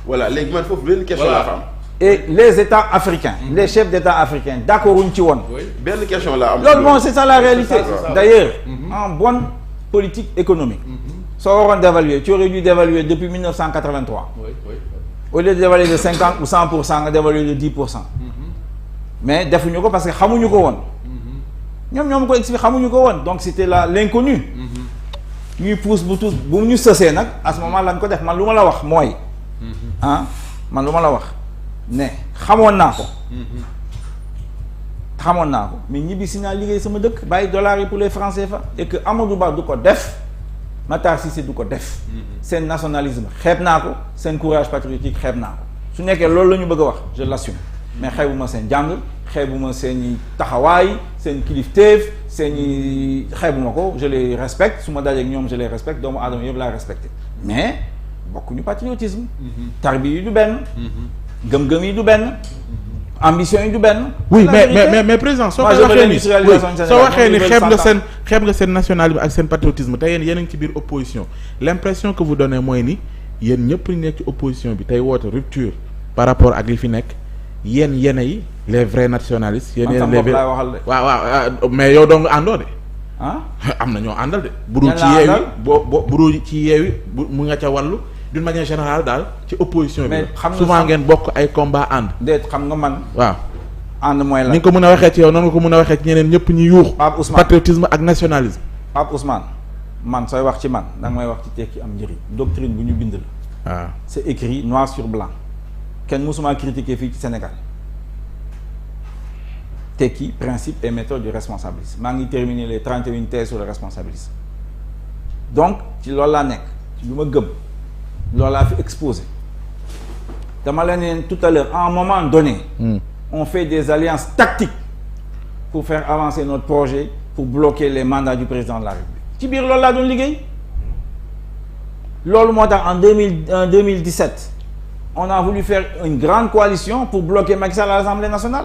voilà léegi man foofu benn question la am. et les États africains. les chefs d'État africains d'accord wuñ ci woon. benn question la am. loolu moom c'est ça la réalité. d'ailleurs en bonne politique économique. soo waroon dévaluer tu aurais dû dévaluer depuis 1983. au lieu de dévaluer de 50 ou 100% nga dévaluer de 10%. mais defuñu ko parce que xamuñu ko woon. ñoom ko expliqué xamuñu ko woon donc c'était l'inconnu. ñuy pousse bu ñu sësee nag à ce moment lañ ko def man lu ma la wax mooy. man lu ma la wax ne xamoon naa ko mais ñibbisi naa liggéey sama dëkk bàyyi dollars yi pour les francs CFA et que Amadou Ba du ko def Matar Cissé du ko def seen nationalisme xeeb naa ko seen courage patriotique xeeb naa ko su nekkee loolu la ñu bëgg a wax je l'assume mais xeebuma seen jàng xeebuma seen i taxawaay seen kilifteef seen i xeebuma ko je les respecte su ma dajeek ñoom je les respecte doomu aadama yëpp laa respecté mais bokkuñu patriotisme tarbi yi du benn gëm-gëm yi du benn ambition yi du benn oui mais président soo waxee ni xeeb nga seen nationalisme ak seen patriotisme te yéen a ngi ci biir opposition l'impression que vous donnez mooy ni yéen ñëpp ñu nekk ci opposition bi tey woote rupture par rapport ak li fi nekk yéen yi les vrais nationalistes yéen les waaw mais yow dong àndoo de am na ñoo àndal de bu dul ci yeewi bu dul ci yeewi mu nga ca wàllu d'une manière générale daal ci opposition bi souvent ngeen bokk ay combat ànd déet xam nga man waaw ànd mooy la ni nga ko mën a waxee ci yow noonu nga ko mën a waxee ci ñeneen ñëpp ñu yuux patriotisme ak nationalisme Pape Ousmane man sooy wax ci man da nga may wax ci tekki am njëriñ doctrine bu ñu bind la waaw c'est écrit noir sur blanc kenn mësuma critiquer fii ci Sénégal tekki principe et méthode du responsabilisme maa ngi terminer les 31 thèses sur le responsabilisme donc ci loolu laa nekk ci lu ma gëm loolu laa fi exposé dama la ne tout à l'heure à un moment donné on fait des alliances tactiques pour faire avancer notre projet pour bloquer les mandats du président de la République ci biir loolu laa doon liggéey loolu moo tax en 2017 on a voulu faire une grande coalition pour bloquer Macky Sall à l'Assemblée nationale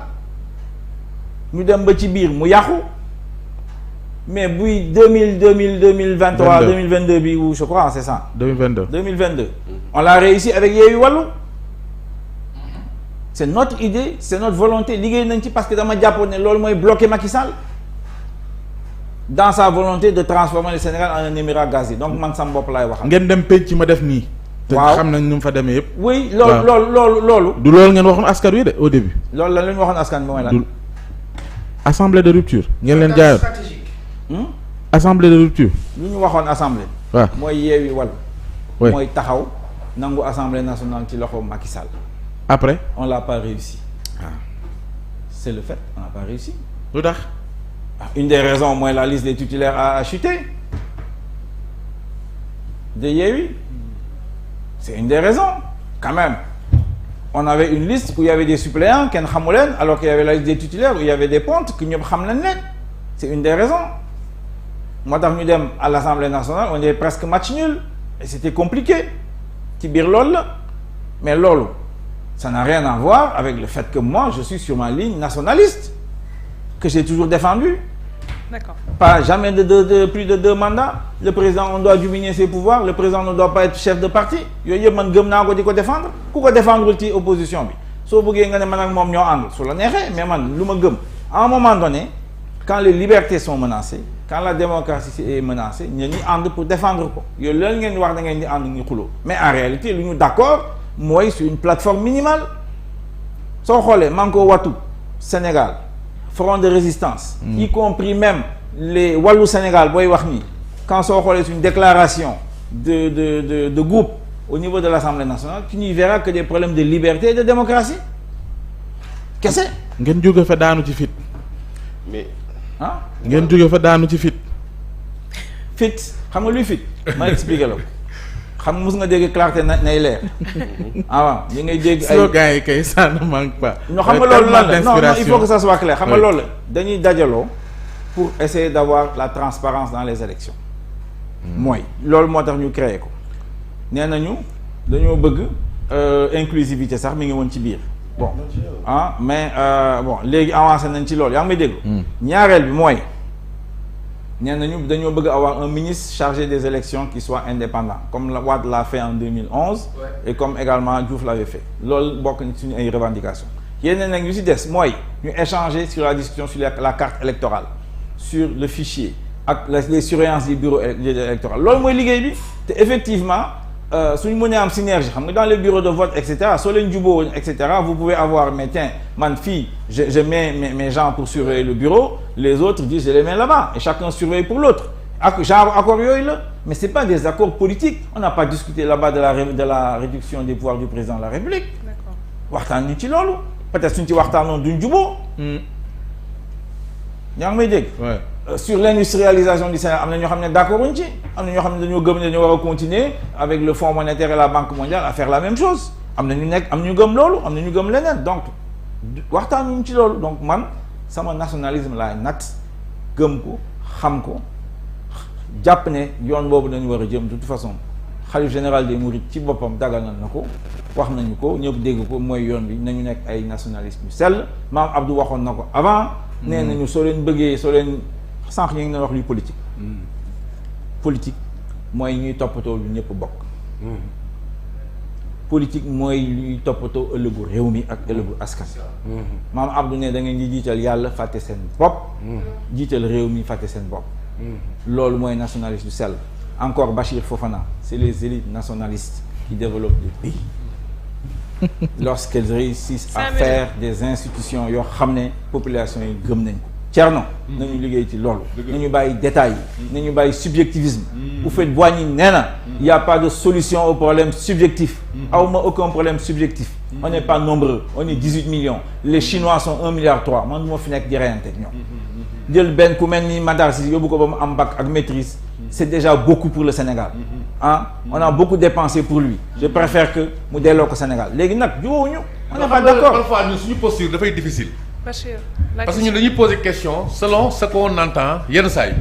ñu dem ba ci biir mu yàqu mais buy 2023 bi ou je crois c'est ça 2022 on l'a réussi avec Yewwi Wallu c'est notre idée c'est notre volonté liggéey nañ ci parce que dama jàppoon ne loolu mooy bloquer Macky Sall dans sa volonté de transformer le Sénégal en un émirat gazier donc man sama bopp laay wax ngeen dem penc ma def nii te xam nañ nu mu fa demee yëpp oui loolu du loolu ngeen waxoon askan wi de au début loolu la ñu waxoon askan bi mooy lan assemblée de rupture ngeen leen jaayoon assemblée de rupture lu ñu waxoon assemblée waaw mooy Yewwi Wallu mooy taxaw nangu assemblée nationale ci loxo Macky Sall après on l'a pas réussi c'est le fait on n'a pas réussi lu tax une des raisons mooy la liste des titulaires a chuté de Yewwi c'est une des raisons quand même on avait une liste où il y avait des suppléants kenn xamu leen alors qu'il y avait la liste des titulaires où il y avait des pontes que ñëpp xam nañ leen c'est une des raisons moo tax ñu dem à l'Assemblée nationale on est presque match nul et c'était compliqué ci biir loolu la mais loolu ça n'a rien à voir avec le fait que moi je suis sur ma ligne nationaliste que j'ai toujours défendue. D'accord. Pas jamais de plus de 2 mandats. Le président on doit diminuer ses pouvoirs. Le président ne doit pas être chef de parti. yooyu yëpp man gëm naa ko di ko défendre ku ko défendre ci opposition bi soo bëggee nga ne man ak moom ñoo ànd su la neexee mais man lu ma gëm à un moment donné quand les libertés sont menacées quand la démocratie est menacée ñu ngi ànd pour défendre ko yooyu loolu ngeen di wax da ngeen di ànd ñu xuloo mais en réalité lu ñu d'accord mooy sur une plateforme minimale soo xoolee Manko Wattu Sénégal front de résistance y compris même les Wallu Sénégal booy wax nii quand soo xoolee c'est une déclaration de groupe au niveau de l'Assemblée nationale tu n'y verras que des problèmes de liberté et de démocratie kese ngeen jóge fa daanu ci fit mais ngeen jóge fa daanu ci fit xam nga luy fit ma expliquer la ko xam mus nga dégg clarté nay leer waaw yi ngay dégg ay slogan yi kay ça ne manque pas non xam nga loolu lan la non il faut que ça soit clair xam nga loolu la dañuy dajaloo pour essayer d'avoir la transparence dans les élections mooy loolu moo tax ñu créer ko nee nañu dañoo bëgg inclusivité sax mi ngi woon ci biir bon mais bon léegi avancé nañ ci loolu yaa ngi may déglu ñaareel bi mooy nee nañu dañoo bëgg avoir un ministre chargé des élections qui soit indépendant comme la Wade l'a fait en 2011 et comme également Diouf l'avait fait loolu bokk na suñu ay revendications yeneen nag ñu ci des mooy ñu échanger sur la discussion sur la carte électorale sur le fichier ak les surveillances du bureau électoral loolu mooy liggéey bi te effectivement suñu mënee am synergie xam nga dans les bureaux de vote et cetera soo leen jubóo et cetera vous pouvez avoir mais tiens man fii je mets mes gens pour surveiller le bureau les autres disent je les mets là-bas et chacun surveille pour l'autre ak genre accord yooyu la mais c'est pas des accords politiques on n'a pas discuté là-bas de la réduction des pouvoirs du président de la République waxtaan ñu ci loolu peut-être suñu ci waxtaanoon duñ jubóo yaa ngi may dégg sur l'industrialisation du Sénégal am na ñoo xam ne d'accord uñ ci am na ñoo xam ne dañoo gëm ne dañoo war a continuer avec le Fonds monétaire et la Banque mondiale à faire la même chose am na ñu nekk am na ñu gëm loolu am na ñu gëm leneen donc waxtaanuñ ci loolu donc man sama nationalisme laay nat gëm ko xam ko jàpp ne yoon boobu dañu war a jëm de toute façon xalif général des mourides ci boppam daganal na ko wax nañu ko ñëpp dégg ko mooy yoon bi nañu nekk ay nationalistes yu sell maam Abdou waxoon na ko avant nee nañu soo leen bëggee soo leen sànq ñu ngi doon wax luy politique politique mooy ñuy toppatoo lu ñëpp bokk politique mooy luy toppatoo ëllëgu réew mi ak ëllëgu askan maam Abdou ne da ngeen di jiital yàlla fàtte seen bopp jiital réew mi fàtte seen bopp loolu mooy nationaliste du sell encore Bachir Fofana c'est les élites nationalistes qui développent le pays lorsqu'elles réussissent à faire des institutions yoo xam ne population yi gëm nañ ko Thierno nañu liggéey ci loolu nañu bàyyi détails yi nañu bàyyi subjectivisme Houphouët-Boigny nee na il y a pas de solution au problème subjectif awma aucun problème subjectif on n'est pas nombreux on est 18 millions les Chinois sont 1,3 milliard man du ma fi nekk di reyante ak ñoom jël benn ku mel ni Matar Cissé yóbbu ko ba mu am bac ak maîtrise c'est déjà beaucoup pour le Sénégal on a beaucoup dépensé pour lui je préfère que mu delloo ko Sénégal léegi nag jubóowuñu on n'est pas d'accord parfois ñun suñu posture dafay difficile Bachir, parce que ñun dañuy poser question selon ce qu'on entend yenn saa yi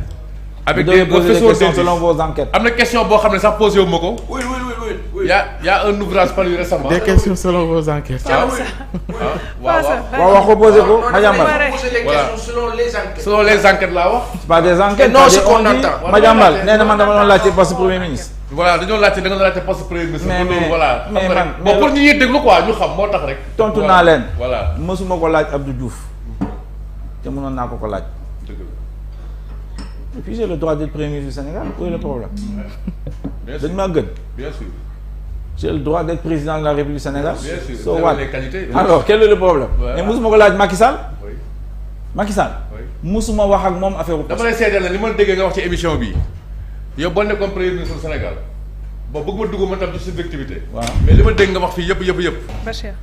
avec des professeurs selon vos enquêtes am na question boo xam ne sax posé wu ma ko oui y a un ouvrage paru récemment des questions selon vos enquêtes. waaw wax ko posé ko Madiambal selon les enquêtes laa wax c'est pas des enquêtes non ce qu'on entend Madiambal nee na man dama doon laajte poste premier ministre voilà dañoo laajte da nga laajte poste premier ministre mais voilà mais man bon pour ñi ñuy déglu quoi ñu xam moo tax rek tontu naa leen voilà mësuma ko laaj Abdou Diouf te mënoon naa ko laaj et puis j'ai le droit d'être premier ministre du Sénégal où est le problème dañ maa gën bien sûr j'ai le droit d'être président de la République du Sénégal bien sûr so what les qualités alors quel est le problème Ouais. mais mësuma ko laaj Macky Sall oui Macky Sall oui mësuma wax ak moom affaire u dama lay seedeel ne li ma déggee nga wax ci émission bi yow boo nekkoon premier ministre du Sénégal bon bëgg ma dugg ma tam ci subjectivité waaw mais li ma dégg nga wax fii yëpp Bachir.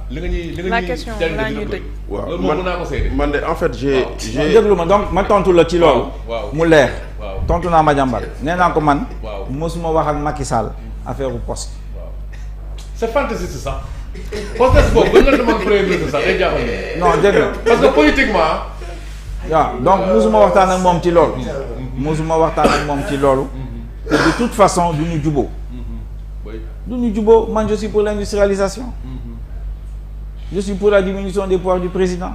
li nga ñuy La question laa ñuy tëj. waaw loolu moom mën naa ko seede man de en fait j'ai déglu ma donc ma tontu la ci loolu waaw mu leer waaw tontu naa Madiambal nee naa ko man waaw mësuma wax ak Macky Sall affaire u poste waaw c'est fantaisiste sax poste boobu ba nga demoon premier ministre sax day jaaxal ni non dégg nga parce que politiquement waaw donc musuma waxtaan ak moom ci loolu musuma waxtaan ak moom ci loolu te de toute façon du ñu juboo oui du ñu juboo man je suis pour l'industrialisation je suis pour la diminution des pouvoirs du président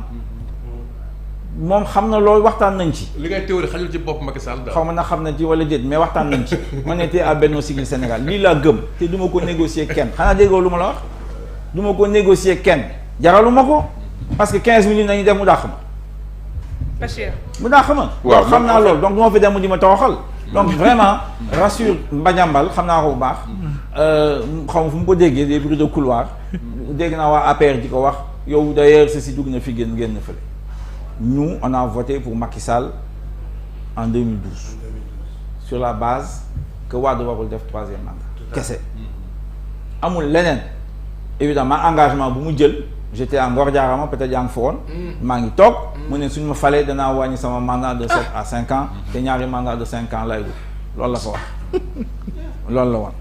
moom xam na loolu waxtaan nañ ci li ngay théorie xajul ci bopp Macky Sall daal xaw ma na xam na ci wala déet mais waxtaan nañ ci on était à Benno Siggil Sénégal lii laa gëm te du ma ko négocier kenn xanaa déggoo lu ma la wax du ma ko négocier kenn jaralu ma ko parce que 15 minutes nañu def mu dàq ma Bachir. mu dàq ma waaw xam naa loolu donc du ma fi dem mu di ma tawaxal donc vraiment rassure Madiambal xam naa ko bu baax xaw ma fu mu ko déggee des bruits de couloir dégg naa waa APR di ko wax yow d'ailleurs ceci dugg na fi génn fële nous on a voté pour Macky Sall en 2012 sur la base que Wade warul def troisième mandat kese amul leneen évidemment engagement bu mu jël j'étais à Ngor Diarama peut-être yaa ngi fa woon maa ngi toog mu ne suñu ma falee danaa wàññi sama mandat de 7 à 5 ans te ñaari mandat de 5 ans lay dugg loolu la fa wax loolu la woon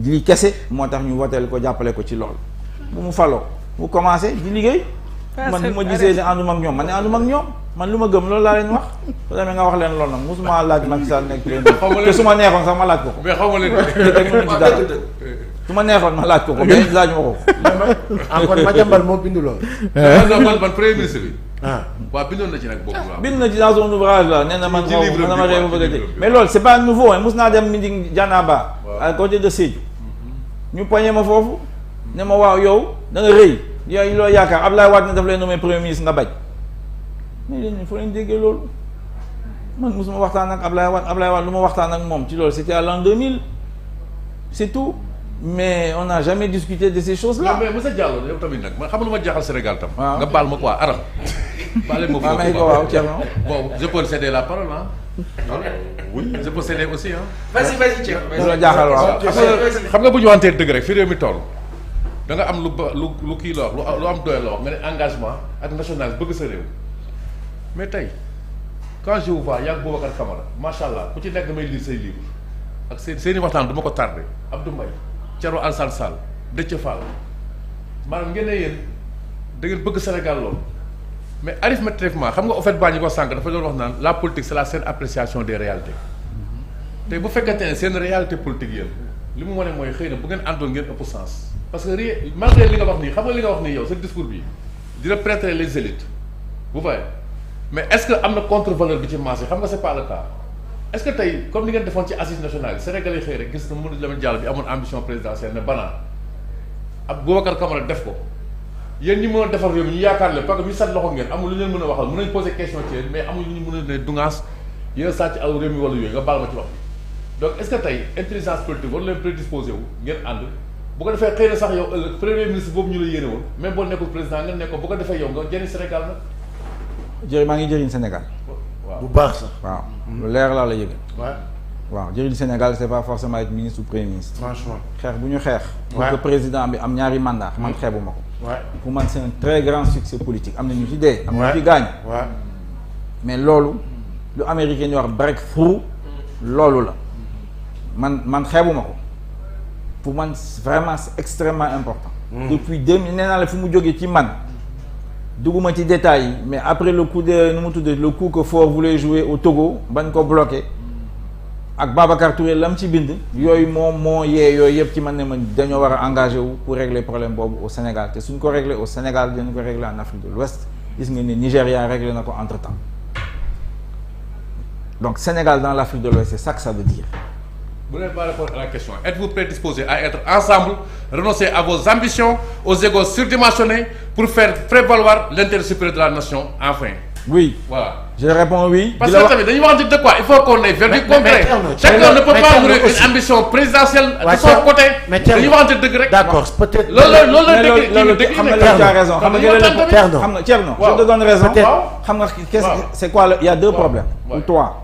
lii kese moo tax ñu woteel ko jàppale ko ci loolu bu mu faloo mu commencé di liggéey man bu ma gisee ne ànduma ak ñoom man ne ànduma ak ñoom man lu ma gëm loolu laa leen wax su demee nga wax leen loolu nag mosuma laaj Macky Sall nekk premier te su ma neexoon sax ma laaj ko ko mais xaw ma leen te teg ñu ci dara su ma neexoon ma laaj ko ko mais laaj ma ko ko encore Madiambal moo bindu loolu. man premier ministre bi waaw bindoon na ci nag boobu waaw. bind na ci dans son ouvrage là nee na man ci xaw livre ma dama bi réew waaw, bëgg a ci dégg livre bi. mais loolu c'est pas nouveau hein mus naa dem meeting Janaba Waaw. à côté de Sédhiou ñu poñe ma foofu ne ma waaw yow da nga rëy yow loo yaakaar Abdoulaye Wade ne daf lay nommé premier ministre nga bañ mais léegi foo leen déggee loolu man mosuma waxtaan ak Abdoulaye Wade lu ma waxtaan ak moom ci loolu c'était à l'an 2000 c'est tout mais on n'a jamais discuté de ces choses là. non mais monsieur Diallo yow tamit nag man xam nga lu ma jaaxal Sénégal tam. waaw nga baal ma quoi Aram. baale ma waaw may ko waaw Thierno. bon je peux céder la parole ah. oui je peux céder aussi ah. vas-y Thierno. lu la jaaxal waaw. xam nga bu ñu wantee dëgg rek fi réew mi toll da nga am lu kii la wax lu am doole la wax nga ne engagement ak national bëgg sa réew mais tey quand je vous vois yaa ngi Boubacar Camara macha allah ku ci nekk damay lire say livre ak seeni waxtaan du ma ko tardé Abdou Mbaye Thierno Alassane Sall Déthié Fall maanaam ngeen ne yéen da ngeen bëgg Sénégal loolu mais arithmétiquement xam nga au fait baa ñu ko sànq dafa doon wax naan la politique c'est la seule appréciation des réalités tey bu fekkente ne seen réalité politique yéen li mu wane mooy xëy na bu ngeen àndoon ngeen ëpp sens parce que malgré li nga wax nii xam nga li nga wax nii yow sa discours bi dina prêter les élites vous voyez mais est-ce que am na contre-valeur bi ci marché xam nga c'est pas le cas est-ce que tey comme ni ngeen defoon ci assises nationales yi Sénégalais xëy rek gis na Mamadou Lamine Diallo bi amoon ambition présidentielle ne banaa ab Boubacar Camara def ko yéen ñi mën a defar réew mi ñu yaakaar leen parce que ñu sat loxo ngeen amul lu leen mën a waxal mën nañ poser question ci yéen mais amul lu ñu mën a ne dungaas yéen a sàcc al réew mi wala yooyu nga baal ma ci wax bi donc est-ce que tey intelligence politique war leen prédisposé wu ngeen ànd bu ko defee xëy na sax yow ëllëg premier ministre boobu ñu la yéene woon même boo nekkul président ngeen nekk ko bu ko defee yow nga jëriñ Sénégal nag maa ngi jëriñ Sénégal. waaw bu baax sax. waaw lu leer laa la yëgal. waaw jëriñ Sénégal c'est pas forcément être ministre ou premier ministre. franchement. xeex bu ñu xeex. pour que président bi am ñaari mandat man xeebuma ko. pour man c'est un très grand succès politique am na ñu ci dee. am na ñu ci gaañ. mais loolu lu américain ñu wax breakthrough loolu la man xeebuma ko pour man vraiment c'est extrêmement important. depuis 2000 nee naa la fi mu jógee ci man. dugguma ci détails yi mais après le coup de nu mu tuddee le coup que Faure voulait jouer au Togo bañ ko bloqué ak Babacar Touré lam ci bind yooyu moo yooyu yëpp ci man ne man dañoo war a engagé wu pour régler problème boobu au Sénégal te suñ ko régler au Sénégal dinañ ko régler en Afrique de l'Ouest gis nga ni Nigéria réglé na ko entre temps donc Sénégal dans l'Afrique de l'Ouest c'est ça que ça veut dire. Vous n'êtes pas répondre à la question. Êtes-vous prédisposés à être ensemble, renoncer à vos ambitions, aux égos surdimensionnés pour faire prévaloir l'intérêt supérieur de la nation enfin? Oui. Voilà. Je réponds oui. Parce que tamit dañuy wax de quoi il faut qu'on ait vertu concret. Chacun ne peut pas nourrir une ambition présidentielle de son côté. dañuy waxante dëgg rek. D'accord peut-être. loolu xam nga tu as raison xam nga Thierno je te donne raison. xam nga c'est quoi il y a deux problèmes. ou trois.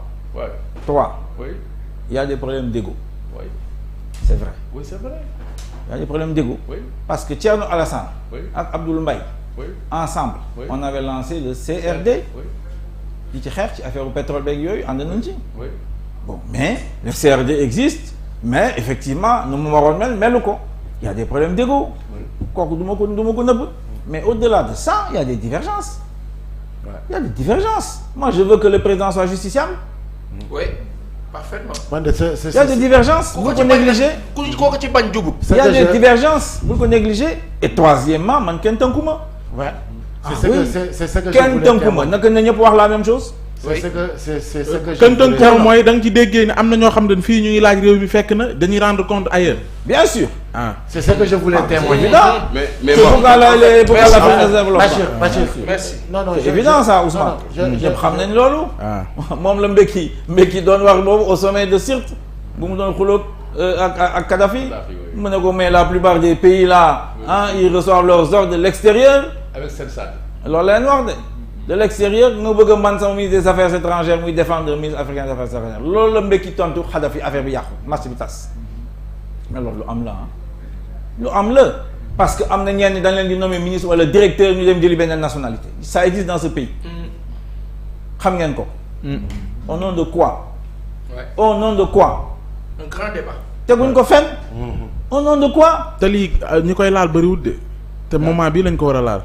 Oui. Il y a des problèmes d'ego. Oui. C'est vrai. Oui, c'est vrai. Il y a des problèmes d'ego. Oui. Parce que Thierno Alassane oui. ak Abdoul Mbaye oui. ensemble oui. on avait lancé le CRD. Oui. di ci xeex ci affaire pétrole beeg yooyu ànd nañ ci. Oui. Bon mais le CRD existe mais effectivement nu mu waroon melu ko. Il y a des problèmes d'ego. kooku du ma ko nëbb mais au-delà de ça il y a des divergences. Ouais. Il y a des divergences. Moi je veux que le président soit justiciable. Oui. Parfaitement. Il y a des divergences. Vous ko négligez. Kooku ci bañ dugub. Il y a des divergences. Vous ko négligez. Et troisièmement man kenn tënkuma. Ouais. C'est ce que kenn tënkuma naka na ñëpp wax la même chose. c'est ce que kenn tënku mooy da nga ci déggee ne am na ñoo xam ne fii ñu ngi laaj réew mi fekk na dañuy rendre compte ailleurs. Bien sûr. C'est ce que je voulais témoigner. mais pourquoi la Bachir. Merci. Non c'est évident ça Ousmane. ñëpp xam nañ loolu. moom la Mbeki doon wax boobu au sommet de Sirte bu mu doon xuloog ak Kadhafi. mu ne ko mais la plupart des pays là ils reçoivent leurs ordres de l'extérieur. Avec cette salle. loolu la leen wax de l'extérieur nga bëgg a man sama ministre des affaires étrangères muy défendre ministre africain des affaires étrangères loolu la Mbeki tontu Kadhafi affaire bi yàqu marché bi tas mais loolu lu am la lu am la parce que am na ñenn dañ leen di nommer ministre wala directeur ñu dem jëli beneen nationalité ça existe dans ce pays xam ngeen ko au nom de quoi au nom de quoi un grand débat teguñ ko fenn au nom de quoi te lii ñi koy laal bëriwul de te moment bii lañ ko war a laal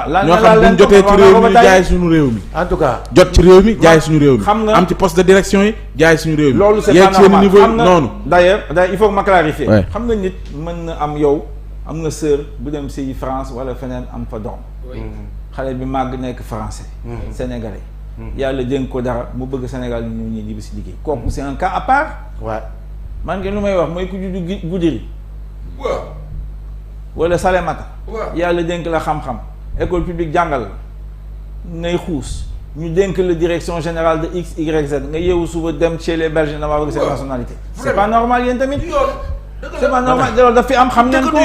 laal ñoo xam buñ jotee ci réew mi jaay suñu réew mi en tout cas jot ci réew mi jaay suñu réew mi xam nga am ci poste de direction yi jaay suñu réew mi loolu c'est yeeg pas seen normal niveau xam nga noonu d'ailleurs il faut que ma clarifier Ouais. xam nga nit mën na am yow am nga sœur bu dem sëyi France wala feneen am fa doom xale bi màgg nekk français. sénégalais. yàlla dénk ko dara mu bëgg Sénégal ñu ñëw ñibbi si liggéey kooku c'est un cas à part. waaw man ngeen lu may wax mooy ku juddu Goudiri. waaw. wala Salémata. waaw yàlla dénk la xam-xam école publique jàngal la ngay xuus ñu dénk la direction générale de X Y Z nga yeewu suba dem chez les Belges na waa bëgg seen nationalité. c'est pas normal yéen tamit. c'est pas normal loolu daf fi am xam ngeen ko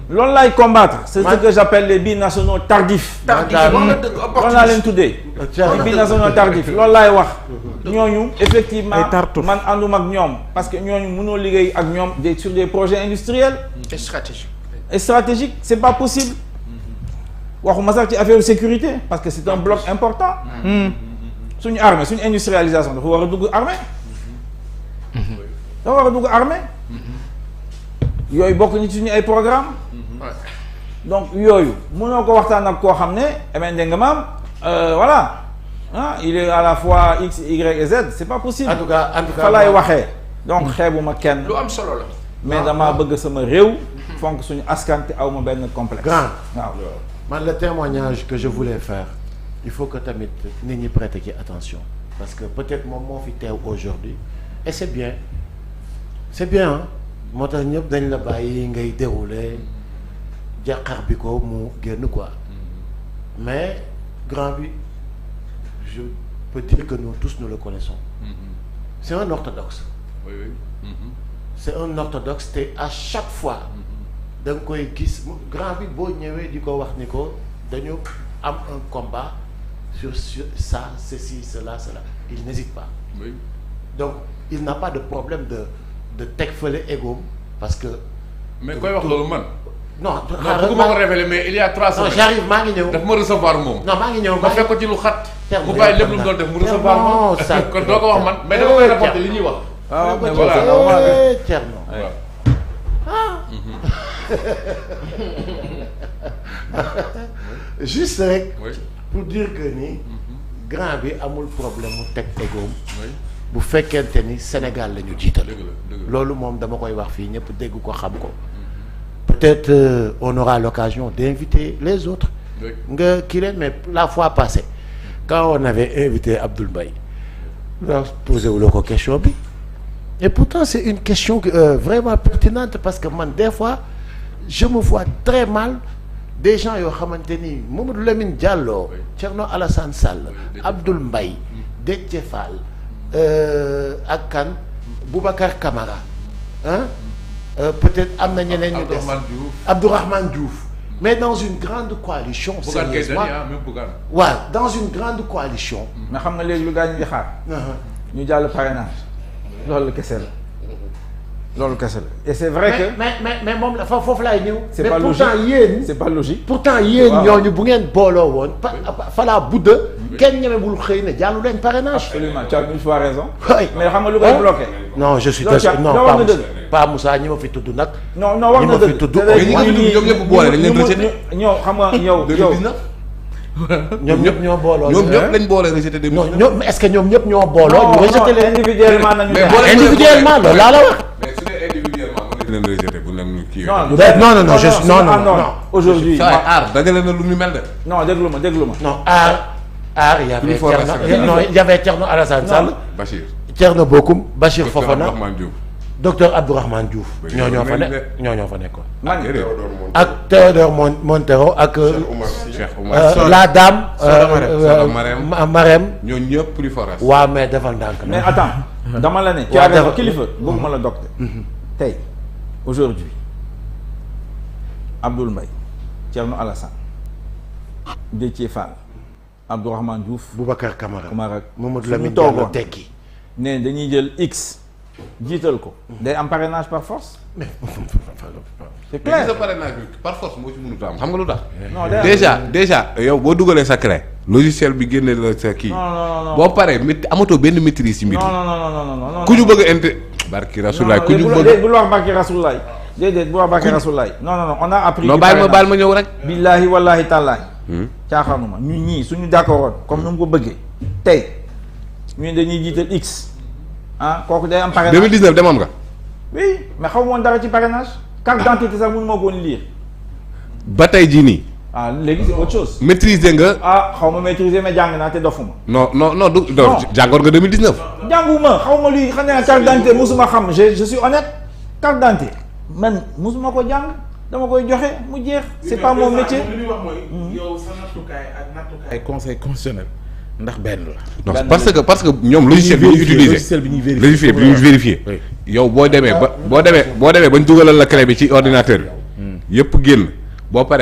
loolu laay combattre. c'est ce que j'appelle les binationaux tardifs. loolu laa leen tuddee. les binationaux tardifs loolu laay wax. ñooñu effectivement man ànduma ak ñoom parce que ñooñu mënoo liggéey ak ñoom sur des projets industriels. et stratégiques c'est pas possible. waxuma sax ci affaire sécurité parce que c'est un bloc important. suñu armée suñu industrialisation dafa war a dugg armée. dafa war a dugg armée. yooyu bokk ñu ci suñu ay programme donc yooyu mënoo ko waxtaan ak koo xam ne dégg nga maam voilà ah il est à la fois X Y et Z c'est pas possible. en tout cas fa lay waxee. donc xeebuma kenn. lu am solo la. mais damaa bëgg sama réew. fonk suñu askan te awma benn complexe. grand waaw. man le témoignage que je voulais faire il faut que tamit nit ñi prêter ci attention parce que peut-être moom moo fi teew aujourd'hui et c'est bien hein moo tax ñëpp dañ la bàyyi ngay dérouler jàqar bi ko mu génn quoi mais grand bi je peux dire que nous tous nous le connaissons c'est un orthodoxe c'est un orthodoxe te à chaque fois da nga koy gis grand bi boo ñëwee di ko wax ni ko dañu am un combat sur ça ceci cela il n'hésite pas donc il n'a pas de problème de teg fële égo parce que. mais koy wax loolu man. non bëgguma ko révéler mais il y a 3 semaines. non j'arrive maa ngi ñëw. daf ma recevoir moom. non maa ngi ñëw ma fekk ko ci lu xat. mu bàyyi lépp lu mu doon def mu recevoir moom. kon doo ko wax man mais dama koy rapporter li ñuy wax. waaw mais voilà Thierno. juste rek. pour dire que ni. grand bi amul problème mu teg égoom. bu fekkente ni Sénégal la ñu jiital. loolu moom dama koy wax fii ñëpp dégg ko xam ko. peut-être on aura l'occasion d'inviter les autres. nga kii leen mais la fois passée quand on avait invité Abdoul Mbaye la posé wu la ko question bi et pourtant c'est une question vraiment pertinente parce que man des fois je me vois très mal des gens yoo xamante ni Mamadou Lamine Diallo Thierno Alassane Sall Abdoul Mbaye Déthié Fall ak kan Boubacar Camara peut-être am na ñeneen ñu des Abdourahmane Diouf mais dans une grande coalition sérieusement waaw dans une grande coalition mais xam nga léegi lu gaa ñi di xaar ñu jàll parrainage loolu kese la loolu kese la et c'est vrai que mais moom la foofu laay ñëw c'est mais pas pourtant logique yéen c'est pas logique pourtant yéen ñooñu bu ngeen booloo woon fala budda kenn ñemewul xëy na jàllu leen parrainage absolument tu as 1000 fois raison oui mais xam nga lu koy bloqué non je suis non pas Moussa ñi ma fi tudd nag non wax na dëgg ñoom ñëpp boole dañ leen rejeté ñoo xam nga yow ñoom ñëpp ñoo booloo ñoom ñëpp lañ boole rejeté dem non ñoom est-ce que ñoom ñëpp ñoo booloo ñu rejeté leen individuellement nañu individuellement loolu laa la wax mais su dee individuellement mën nañ leen rejeté bu leen kii non je suis non aujourd'hui aar dajale na lu ñu mel de non aar y avait Thierno Alassane Sall Bachir Thierno Bocoum Bachir Fofana docteur Abdourahmane Diouf ñoo ñoo fa nekkoon ak Théodore Montero ak Cheikh Oumar la dame Marème ñooñu ñëpp plus fort waaw mais defal ndànk mais attends dama la ne tu as raison kilifa bëgguma la docteur tey aujourd'hui Abdoul Mbaye Thierno Alassane Déthié Fall Abdourahmane Diouf Boubacar Camara Mamadou suñu Lamine toogoon Diallo tekki ne dañuy jël X jiital ko day am parrainage par force c'est clair sa parrainage bi par force moo ci mënut a am xam nga lu tax non déjà yow boo dugalee sa clé logiciel bi génne la sa kii non boo paree amatoo benn maîtrise ci mbir non ku ñu bëgg a barki Rasulaay ku ñu bëgg bul wax barki Rasulaay déedéet bul wax barki Rasulaay non on a appris non baal ma ñëw rek billaahi wallaahi tàllaay caaxaanuma ñun ñii suñu d'accordoon comme ni mu ko bëggee tey ñun dañuy jiital X kooku day am parrainage 2019 demoon nga oui mais xaw moon dara ci parrainage carte d'identité sax mënu ma ko woon lire ba tey jii nii ah léegi c'est autre chose. maîtriser nga. ah xaw ma maîtriser mais jàng naa te dofuma. non jàngoor nga 2019. jànguma xaw ma luy xam ne carte d'identité musuma xam je suis honnête carte d'identité man musuma ko jàng dama koy joxe mu jeex. c'est pas mon métier. li ñuy wax mooy. yow sa nattukaay ak nattukaay. conseil constitutionnel ndax benn la. non parce que ñoom logiciel bi ñuy utiliser logiciel bi ñuy vérifier yow boo demee ba ñu dugalal la clé bi ci ordinateur bi yëpp génn boo paree